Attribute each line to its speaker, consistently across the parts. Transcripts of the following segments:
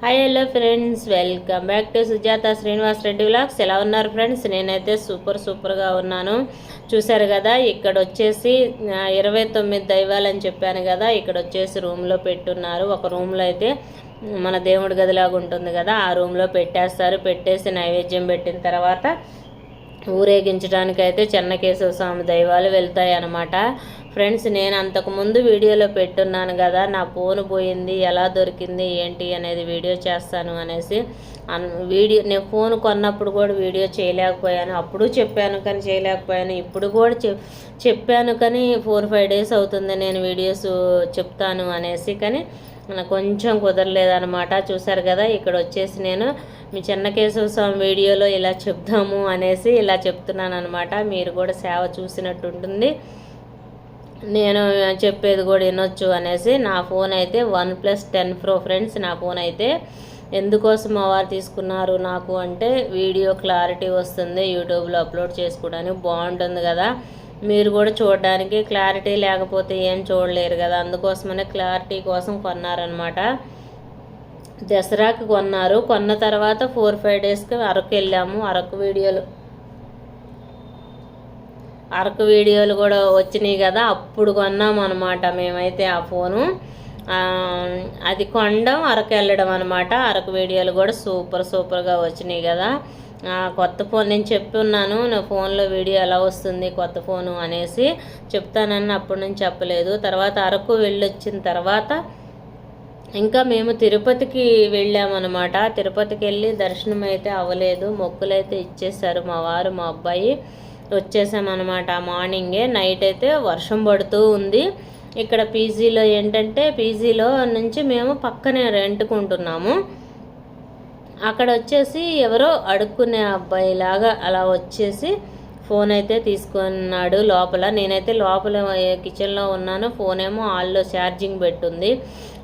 Speaker 1: Hi hello friends, welcome back to Sujatha Srinivas Reddy vlogs. ఎలా ఉన్నారు friends? నేనైతే సూపర్గా ఉన్నాను. చూశారు కదా, ఇక్కడ వచ్చేసి 29 దైవాలని చెప్పాను కదా, ఇక్కడ వచ్చేసి రూమ్లో పెట్టున్నారు. ఒక రూమ్లో అయితే మన దేవుడి గదిలాగా ఉంటుంది కదా, ఆ రూమ్లో పెట్టేస్తారు. పెట్టేసి నైవేద్యం పెట్టిన తర్వాత ఊరేగించడానికి అయితే చెన్నకేశవ స్వామి దైవాలు వెళ్తాయి అన్నమాట. ఫ్రెండ్స్, నేను అంతకుముందు వీడియోలో పెట్టున్నాను కదా, నా ఫోన్ పోయింది, ఎలా దొరికింది ఏంటి అనేది వీడియో చేస్తాను అనేసి. నేను ఫోన్ కొన్నప్పుడు కూడా వీడియో చేయలేకపోయాను. అప్పుడు చెప్పాను కానీ చేయలేకపోయాను. ఇప్పుడు కూడా చెప్పాను కానీ 4-5 డేస్ అవుతుంది నేను వీడియోస్ చెప్తాను అనేసి, కానీ నాకు కొంచెం కుదరలేదనమాట. చూసారు కదా, ఇక్కడ వచ్చేసి నేను మీ చెన్నకేశవ స్వామి వీడియోలో ఇలా చెప్దాము అనేసి ఇలా చెప్తున్నాను అనమాట. మీరు కూడా సేవ చూసినట్టు ఉంటుంది, నేను చెప్పేది కూడా వినొచ్చు అనేసి. నా ఫోన్ అయితే OnePlus 10 Pro ఫ్రెండ్స్. నా ఫోన్ అయితే ఎందుకోసం వారు తీసుకున్నారు నాకు అంటే, వీడియో క్లారిటీ వస్తుంది, యూట్యూబ్లో అప్లోడ్ చేసుకోవడానికి బాగుంటుంది కదా, మీరు కూడా చూడడానికి. క్లారిటీ లేకపోతే ఏం చూడలేరు కదా, అందుకోసమనే క్లారిటీ కోసం కొన్నారనమాట. దసరాకి కొన్నారు. కొన్న తర్వాత 4-5 డేస్కి అరకు వెళ్ళాము. అరకు వీడియోలు కూడా వచ్చినాయి కదా, అప్పుడు కొన్నాము అనమాట మేమైతే ఆ ఫోను. అది కొనడం, అరకు వెళ్ళడం అనమాట. అరకు వీడియోలు కూడా సూపర్గా వచ్చినాయి కదా. కొత్త ఫోన్ నేను చెప్పున్నాను, నా ఫోన్లో వీడియో ఎలా వస్తుంది కొత్త ఫోను అనేసి చెప్తానని అప్పటి నుంచి చెప్పలేదు. తర్వాత అరకు వెళ్ళొచ్చిన తర్వాత ఇంకా మేము తిరుపతికి వెళ్ళామన్నమాట. తిరుపతికి వెళ్ళి దర్శనం అయితే అవ్వలేదు, మొక్కులైతే ఇచ్చేసారు మా వారు మా అబ్బాయి. వచ్చేసామన్నమాట మార్నింగే. నైట్ అయితే వర్షం పడుతూ ఉంది. ఇక్కడ పీజీలో ఏంటంటే, పీజీలో నుంచి మేము పక్కనే రెంట్కుంటున్నాము. అక్కడ వచ్చేసి ఎవరో అడుక్కునే అబ్బాయిలాగా అలా వచ్చేసి ఫోన్ అయితే తీసుకున్నాడు లోపల. నేనైతే లోపల కిచెన్లో ఉన్నాను, ఫోన్ ఏమో హాల్లో ఛార్జింగ్ పెట్టుంది.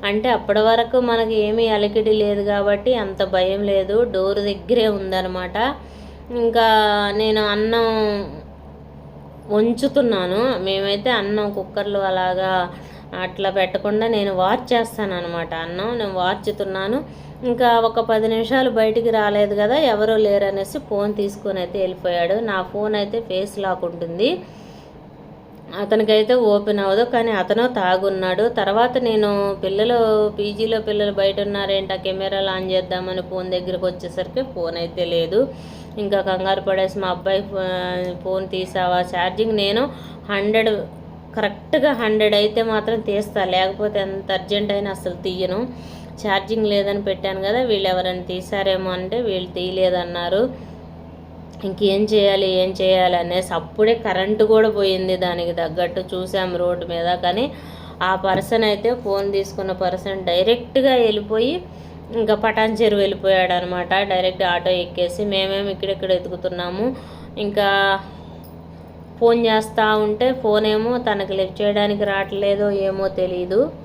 Speaker 1: అంటే అప్పటి వరకు మనకి ఏమీ అలికిడి లేదు కాబట్టి అంత భయం లేదు, డోర్ దగ్గరే ఉందన్నమాట. ఇంకా నేను అన్నం వంచుతున్నాను. మేమైతే అన్నం కుక్కర్లో అలాగా అట్లా పెట్టకుండా నేను వాచ్ చేస్తాను అనమాట. అన్నం నేను వార్చుతున్నాను. ఇంకా ఒక 10 నిమిషాలు బయటికి రాలేదు కదా, ఎవరో లేరనేసి ఫోన్ తీసుకొని అయితే వెళ్ళిపోయాడు. నా ఫోన్ అయితే ఫేస్ లాక్ ఉంటుంది, అతనికైతే ఓపెన్ అవ్వదు, కానీ అతను తాగున్నాడు. తర్వాత నేను పీజీలో పిల్లలు బయట ఉన్నారేంటి, ఆ కెమెరాలు ఆన్ చేద్దామని ఫోన్ దగ్గరికి వచ్చేసరికి ఫోన్ అయితే లేదు. ఇంకా కంగారు పడేసి మా అబ్బాయి ఫోన్ తీసావా, ఛార్జింగ్ నేను 100 కరెక్ట్గా 100 అయితే మాత్రం తీస్తా, లేకపోతే ఎంత అర్జెంట్ అయినా అసలు తీయను. ఛార్జింగ్ లేదని పెట్టాను కదా, వీళ్ళు ఎవరైనా తీసారేమో అంటే వీళ్ళు తీయలేదన్నారు. ఇంకేం చేయాలి అనేసి అప్పుడే కరెంటు కూడా పోయింది, దానికి తగ్గట్టు చూసాం రోడ్డు మీద. కానీ ఆ పర్సన్ అయితే, ఫోన్ తీసుకున్న పర్సన్ డైరెక్ట్గా వెళ్ళిపోయి ఇంకా పటాన్ చెరువు వెళ్ళిపోయాడు అనమాట. డైరెక్ట్ ఆటో ఎక్కేసి మేమేమి ఇక్కడెక్కడ ఎతుకుతున్నాము. ఇంకా ఫోన్ చేస్తూ ఉంటే ఫోన్ ఏమో తనకి లిఫ్ట్ చేయడానికి రావట్లేదో ఏమో తెలియదు.